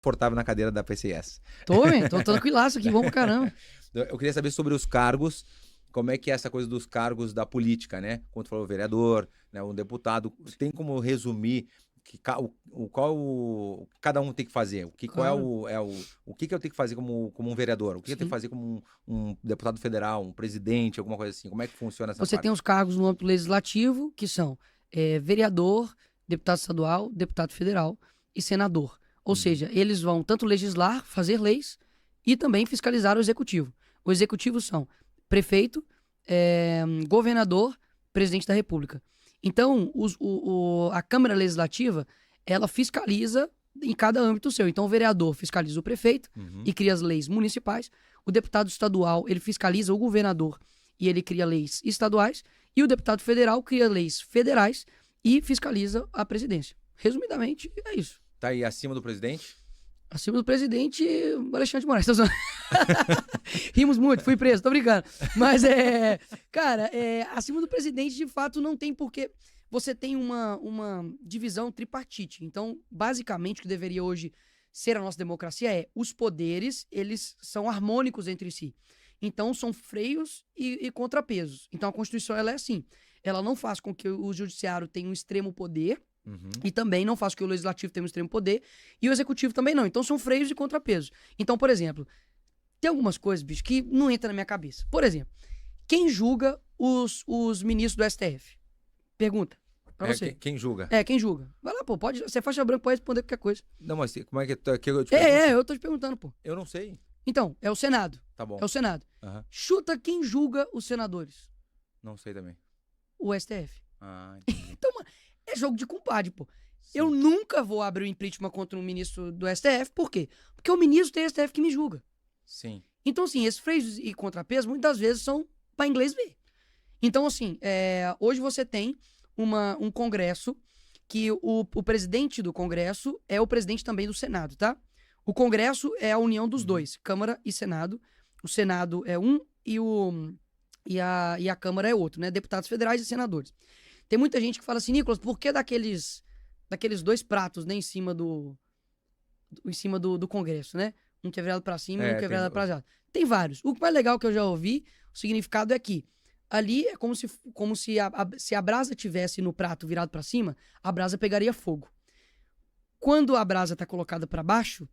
confortável na cadeira da PCS. Tô tranquilaço aqui, bom pra caramba. Eu queria saber sobre os cargos, como é que é essa coisa dos cargos da política, né? Quando tu falou vereador, né, um deputado, tem como resumir que cada um tem que fazer? Claro. O que eu tenho que fazer como um vereador? O que eu tenho que fazer como um deputado federal, um presidente, alguma coisa assim? Como é que funciona essa Você parte? tem os cargos no âmbito legislativo, que são vereador, deputado estadual, deputado federal e senador. Ou seja, eles vão tanto legislar, fazer leis e também fiscalizar o executivo. O executivo são prefeito, governador, presidente da República. Então, a Câmara Legislativa, ela fiscaliza em cada âmbito seu. Então, o vereador fiscaliza o prefeito e cria as leis municipais. O deputado estadual, ele fiscaliza o governador e ele cria leis estaduais. E o deputado federal cria leis federais e fiscaliza a presidência. Resumidamente, é isso. Tá aí acima do presidente? Acima do presidente, Alexandre de Moraes. Rimos muito, fui preso, tô brincando. Mas cara, acima do presidente, de fato, não tem porque você tem uma divisão tripartite. Então, basicamente, o que deveria hoje ser a nossa democracia os poderes, eles são harmônicos entre si. Então, são freios e contrapesos. Então, a Constituição, ela é assim. Ela não faz com que o judiciário tenha um extremo poder, e também não faz com que o legislativo tenha um extremo poder, e o executivo também não. Então, são freios e contrapesos. Então, por exemplo, tem algumas coisas, bicho, que não entram na minha cabeça. Por exemplo, quem julga os ministros do STF? Pergunta pra você. Quem julga? Quem julga? Vai lá, pô, pode, você é faixa branca, pode responder qualquer coisa. Não, mas como é que eu te pergunto? Eu tô te perguntando, pô. Eu não sei. Então, é o Senado. Tá bom. É o Senado. Aham. Chuta quem julga os senadores. Não sei também. O STF. Ah, entendi. Então, mano, é jogo de compadre, pô. Sim. Eu nunca vou abrir o impeachment contra um ministro do STF, por quê? Porque o ministro tem STF que me julga. Sim. Então, assim, esses freios e contrapesos muitas vezes são para inglês ver. Então, assim, hoje você tem um congresso que o presidente do congresso é o presidente também do Senado, tá? O congresso é a união dos dois, Câmara e Senado. O Senado é um e a Câmara é outro, né? Deputados federais e senadores. Tem muita gente que fala assim, Nicolas, por que daqueles dois pratos, né, em cima do Congresso, né? Um que é virado pra cima e um que é virado pra lá. Tem vários. O mais legal que eu já ouvi, o significado é que ali é como se a brasa tivesse no prato virado pra cima, a brasa pegaria fogo. Quando a brasa tá colocada pra baixo,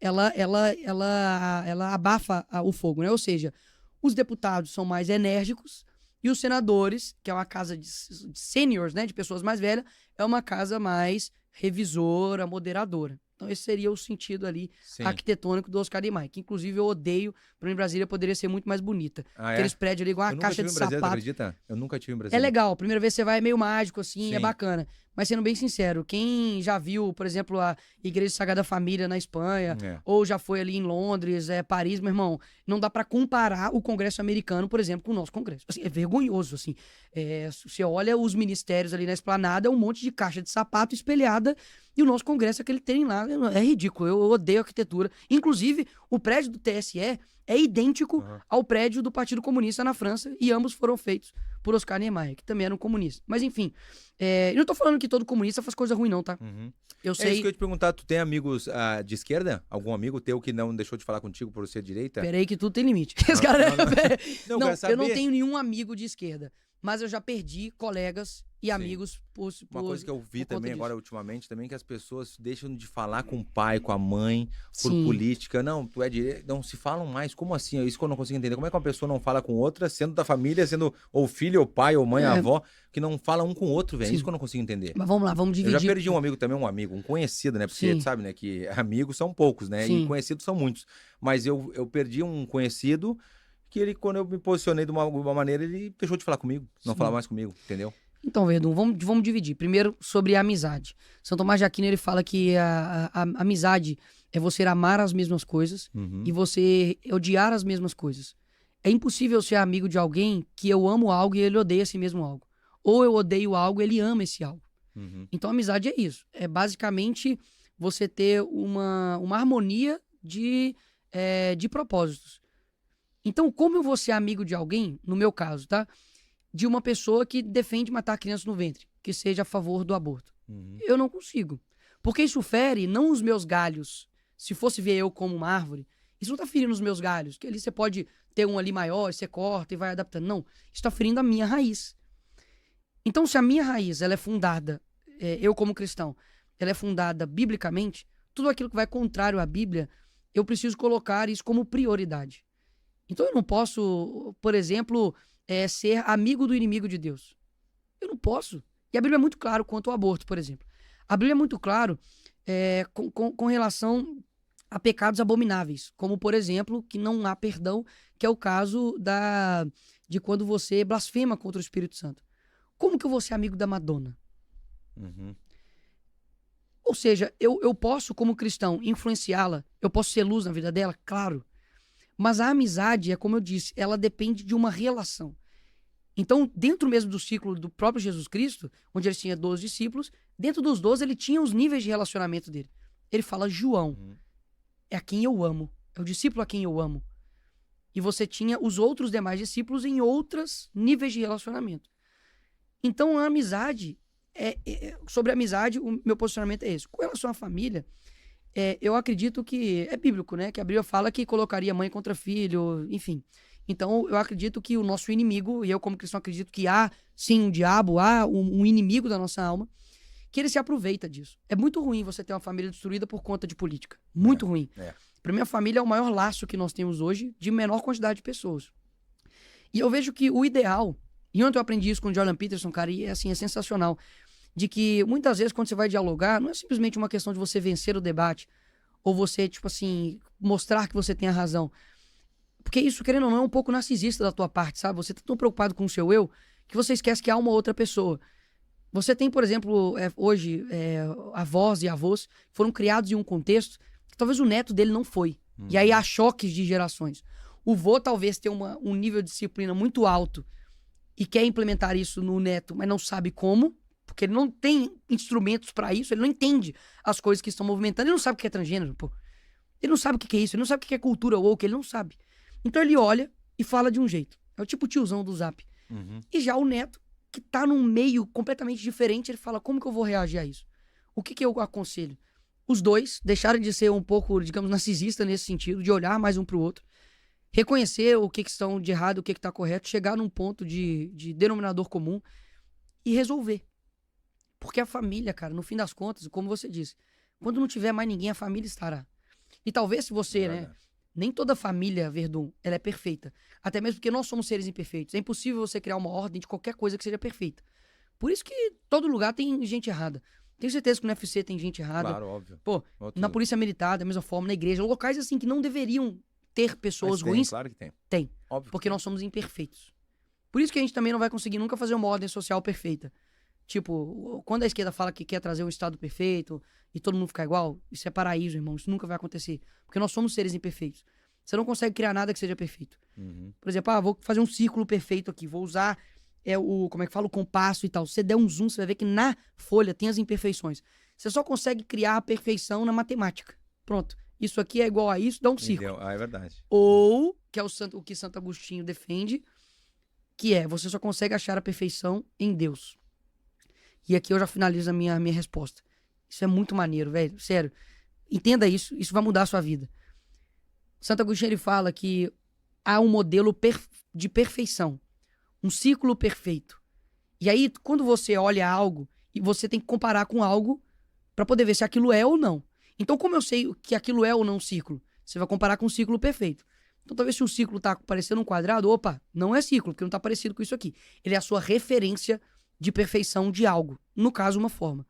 ela abafa o fogo, né? Ou seja, os deputados são mais enérgicos e os senadores, que é uma casa de seniors, né, de pessoas mais velhas, é uma casa mais revisora, moderadora. Então esse seria o sentido ali arquitetônico do Oscar Niemeyer, que inclusive eu odeio. Pra mim, Brasília poderia ser muito mais bonita. Aqueles prédios ali igual uma caixa de sapato. Você acredita? Eu nunca tive em Brasília. É legal, primeira vez que você vai é meio mágico, assim, é bacana. Mas sendo bem sincero, quem já viu, por exemplo, a Igreja Sagrada Família na Espanha, ou já foi ali em Londres, Paris, meu irmão, não dá pra comparar o Congresso americano, por exemplo, com o nosso Congresso. Assim, é vergonhoso, assim. Você olha os ministérios ali na esplanada, é um monte de caixa de sapato espelhada, e o nosso Congresso, aquele tem lá, é ridículo. Eu odeio arquitetura. Inclusive, o prédio do TSE é idêntico ao prédio do Partido Comunista na França, e ambos foram feitos por Oscar Niemeyer, que também era um comunista. Mas enfim, eu não tô falando que todo comunista faz coisa ruim não, tá? Eu sei... É isso que eu ia te perguntar, tu tem amigos de esquerda? Algum amigo teu que não deixou de falar contigo por ser direita? Peraí que tudo tem limite. Não, eu não tenho nenhum amigo de esquerda, mas eu já perdi colegas e amigos Uma coisa que eu vi também agora ultimamente também, que as pessoas deixam de falar com o pai, com a mãe, por política. Não, tu é direito, não se falam mais. Como assim? É isso que eu não consigo entender. Como é que uma pessoa não fala com outra, sendo da família, sendo ou filho, ou pai, ou mãe, avó, que não fala um com o outro, velho? É isso que eu não consigo entender. Mas vamos lá, vamos dividir. Eu já perdi um amigo também, um conhecido, né? Porque tu sabe, né, que amigos são poucos, né? E conhecidos são muitos. Mas eu perdi um conhecido que ele, quando eu me posicionei de uma maneira, ele deixou de falar comigo, não falava mais comigo, entendeu? Então, Verdun, vamos dividir. Primeiro, sobre a amizade. São Tomás de Aquino, ele fala que a amizade é você amar as mesmas coisas e você odiar as mesmas coisas. É impossível ser amigo de alguém que eu amo algo e ele odeia esse mesmo algo. Ou eu odeio algo e ele ama esse algo. Então, a amizade é isso. É basicamente você ter uma harmonia de propósitos. Então, como eu vou ser amigo de alguém, no meu caso, tá? De uma pessoa que defende matar crianças no ventre, que seja a favor do aborto. Eu não consigo. Porque isso fere não os meus galhos Se fosse ver eu como uma árvore, isso não tá ferindo os meus galhos, que ali você pode ter um ali maior, você corta e vai adaptando. Não, isso tá ferindo a minha raiz. Então, se a minha raiz ela é fundada, eu como cristão, ela é fundada biblicamente, tudo aquilo que vai contrário à Bíblia, eu preciso colocar isso como prioridade. Então eu não posso, por exemplo, ser amigo do inimigo de Deus. Eu não posso. E a Bíblia é muito claro quanto ao aborto, por exemplo. A Bíblia é muito claro com relação a pecados abomináveis, como, por exemplo, que não há perdão, que é o caso de quando você blasfema contra o Espírito Santo. Como que eu vou ser amigo da Madonna? Uhum. Ou seja, eu posso, como cristão, influenciá-la, eu posso ser luz na vida dela, claro. Mas a amizade, é como eu disse, ela depende de uma relação. Então, dentro mesmo do ciclo do próprio Jesus Cristo, onde ele tinha 12 discípulos, dentro dos 12 ele tinha os níveis de relacionamento dele. Ele fala, João, é a quem eu amo, é o discípulo a quem eu amo. E você tinha os outros demais discípulos em outros níveis de relacionamento. Então, a amizade, sobre a amizade, o meu posicionamento é esse. Com relação à família, eu acredito que é bíblico, né? Que a Bíblia fala que colocaria mãe contra filho, enfim. Então, eu acredito que o nosso inimigo, e eu como cristão acredito que há, sim, um diabo, há um inimigo da nossa alma, que ele se aproveita disso. É muito ruim você ter uma família destruída por conta de política. Muito ruim. Para mim, a família é o maior laço que nós temos hoje de menor quantidade de pessoas. E eu vejo que o ideal, e ontem eu aprendi isso com o Jordan Peterson, cara, e assim, é sensacional, de que muitas vezes quando você vai dialogar, não é simplesmente uma questão de você vencer o debate, ou você, tipo assim, mostrar que você tem a razão. Porque isso, querendo ou não, é um pouco narcisista da tua parte, sabe? Você tá tão preocupado com o seu eu, que você esquece que há uma outra pessoa. Você tem, por exemplo, hoje, avós e avós que foram criados em um contexto que talvez o neto dele não foi. E aí há choques de gerações. O vô talvez tenha um nível de disciplina muito alto e quer implementar isso no neto, mas não sabe como, porque ele não tem instrumentos pra isso, ele não entende as coisas que estão movimentando, ele não sabe o que é transgênero, pô. Ele não sabe o que é isso, ele não sabe o que é cultura woke, ele não sabe. Então ele olha e fala de um jeito. É o tipo tiozão do Zap. E já o neto, que tá num meio completamente diferente, ele fala, como que eu vou reagir a isso? O que que eu aconselho? Os dois deixarem de ser um pouco, digamos, narcisista nesse sentido, de olhar mais um pro outro, reconhecer o que estão de errado, o que tá correto, chegar num ponto de denominador comum e resolver. Porque a família, cara, no fim das contas, como você disse, quando não tiver mais ninguém, a família estará. E talvez se você, né, nem toda família, Verdun, ela é perfeita. Até mesmo porque nós somos seres imperfeitos. É impossível você criar uma ordem de qualquer coisa que seja perfeita. Por isso que todo lugar tem gente errada. Tenho certeza que no UFC tem gente errada. Claro, óbvio. Pô, na polícia militar, da mesma forma, na igreja. Locais assim que não deveriam ter pessoas ruins. Claro que tem. Tem. Óbvio porque nós somos imperfeitos. Por isso que a gente também não vai conseguir nunca fazer uma ordem social perfeita. Tipo, quando a esquerda fala que quer trazer um estado perfeito e todo mundo ficar igual, isso é paraíso, irmão. Isso nunca vai acontecer. Porque nós somos seres imperfeitos. Você não consegue criar nada que seja perfeito. Por exemplo, vou fazer um círculo perfeito aqui. Vou usar como é que fala? O compasso e tal. Se você der um zoom, você vai ver que na folha tem as imperfeições. Você só consegue criar a perfeição na matemática. Pronto. Isso aqui é igual a isso, dá um círculo. É verdade. Ou, que é o que Santo Agostinho defende, que você só consegue achar a perfeição em Deus. E aqui eu já finalizo a minha resposta. Isso é muito maneiro, velho. Sério. Entenda isso. Isso vai mudar a sua vida. Santo Agostinho, ele fala que há um modelo de perfeição. Um ciclo perfeito. E aí, quando você olha algo, e você tem que comparar com algo para poder ver se aquilo é ou não. Então, como eu sei que aquilo é ou não um ciclo? Você vai comparar com um ciclo perfeito. Então, talvez se o ciclo tá parecendo um quadrado, opa, não é ciclo, porque não tá parecido com isso aqui. Ele é a sua referência de perfeição de algo. No caso, uma forma.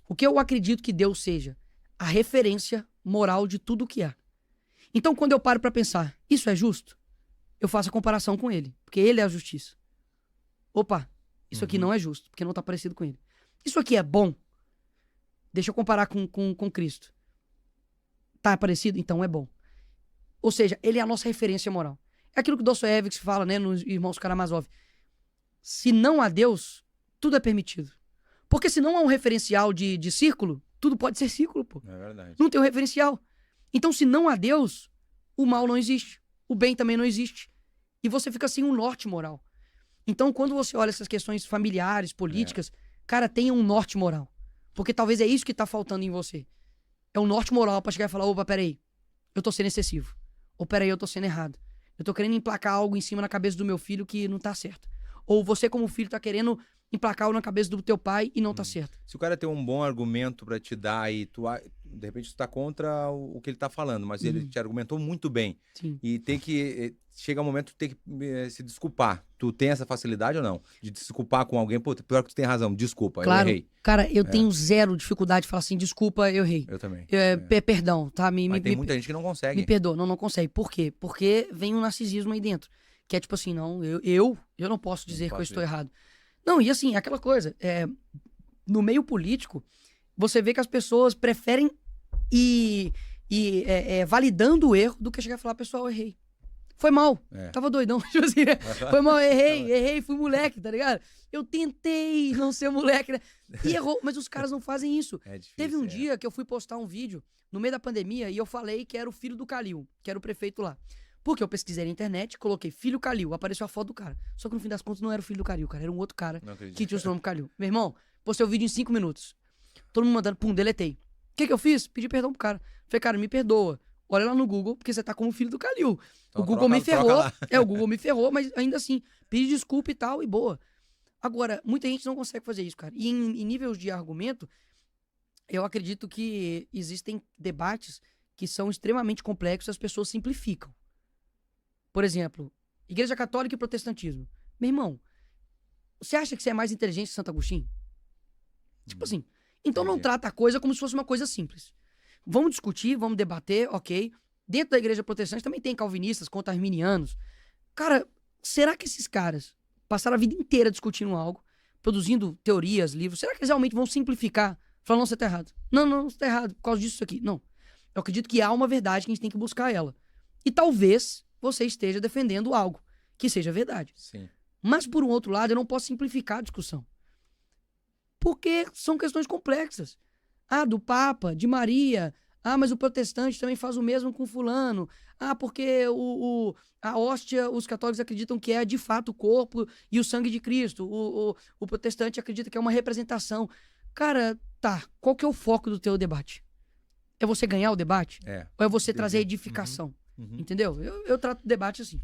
O que eu acredito que Deus seja? A referência moral de tudo o que há. Então, quando eu paro pra pensar, isso é justo? Eu faço a comparação com ele, porque ele é a justiça. Opa, isso aqui não é justo, porque não tá parecido com ele. Isso aqui é bom? Deixa eu comparar com Cristo. Tá parecido? Então é bom. Ou seja, ele é a nossa referência moral. É aquilo que Dostoiévski fala, né, nos Irmãos Karamazov. Se não há Deus, tudo é permitido. Porque se não há um referencial de círculo, tudo pode ser círculo, pô. É verdade. Não tem um referencial. Então, se não há Deus, o mal não existe. O bem também não existe. E você fica sem um norte moral. Então, quando você olha essas questões familiares, políticas, cara, tenha um norte moral. Porque talvez é isso que tá faltando em você. é o norte moral pra chegar e falar, opa, peraí, eu tô sendo excessivo. Ou peraí, eu tô sendo errado. Eu tô querendo emplacar algo em cima na cabeça do meu filho que não tá certo. Ou você, como filho, tá querendo emplacar algo na cabeça do teu pai e não tá certo. Se o cara tem um bom argumento pra te dar e de repente tu tá contra o que ele tá falando, mas ele te argumentou muito bem. Sim. E tem que... Chega um momento que tu tem que se desculpar. Tu tem essa facilidade ou não? De te desculpar com alguém? Pô, pior que tu tem razão, desculpa, Claro, eu errei. cara, eu tenho zero dificuldade de falar assim, desculpa, eu errei. Eu também. Perdão, tá? Mas tem muita gente que não consegue. Me perdoa, não consegue. Por quê? Porque vem um narcisismo aí dentro. Que é tipo assim, não, eu não posso dizer que eu estou errado. Não, e assim, aquela coisa, no meio político, você vê que as pessoas preferem ir validando o erro do que chegar e falar, pessoal, eu errei. Foi mal, tava doidão, tipo assim, né? Foi mal, errei, fui moleque, tá ligado? Eu tentei não ser moleque, né? E errou, mas os caras não fazem isso. Difícil, Teve um dia que eu fui postar um vídeo no meio da pandemia e eu falei que era o filho do Calil, que era o prefeito lá. Porque eu pesquisei na internet, coloquei filho Calil, apareceu a foto do cara. Só que no fim das contas não era o filho do Calil, cara, era um outro cara que tinha o nome Calil. Meu irmão, postei o vídeo em 5 minutos. Todo mundo mandando, pum, deletei. O que eu fiz? Pedi perdão pro cara. Falei, cara, me perdoa. Olha lá no Google, porque você tá como filho do Calil. Então, o Google me ferrou. O Google me ferrou, mas ainda assim, pedi desculpa e tal, e boa. Agora, muita gente não consegue fazer isso, cara. E em níveis de argumento, eu acredito que existem debates que são extremamente complexos e as pessoas simplificam. Por exemplo, Igreja Católica e Protestantismo. Meu irmão, você acha que você é mais inteligente que Santo Agostinho? Tipo assim. Então não trata a coisa como se fosse uma coisa simples. Vamos discutir, vamos debater, ok. Dentro da igreja protestante também tem calvinistas contra arminianos. Cara, será que esses caras passaram a vida inteira discutindo algo, produzindo teorias, livros? Será que eles realmente vão simplificar? Falar, não, você tá errado. Não, você tá errado por causa disso aqui. Não. Eu acredito que há uma verdade que a gente tem que buscar ela. E talvez você esteja defendendo algo que seja verdade. Sim. Mas, por um outro lado, eu não posso simplificar a discussão. Porque são questões complexas. Ah, do Papa, de Maria. Ah, mas o protestante também faz o mesmo com fulano. Ah, porque a hóstia, os católicos acreditam que é de fato o corpo e o sangue de Cristo. O protestante acredita que é uma representação. Cara, tá. Qual que é o foco do teu debate? É você ganhar o debate? Ou é você trazer edificação? Entendeu? Eu trato o debate assim.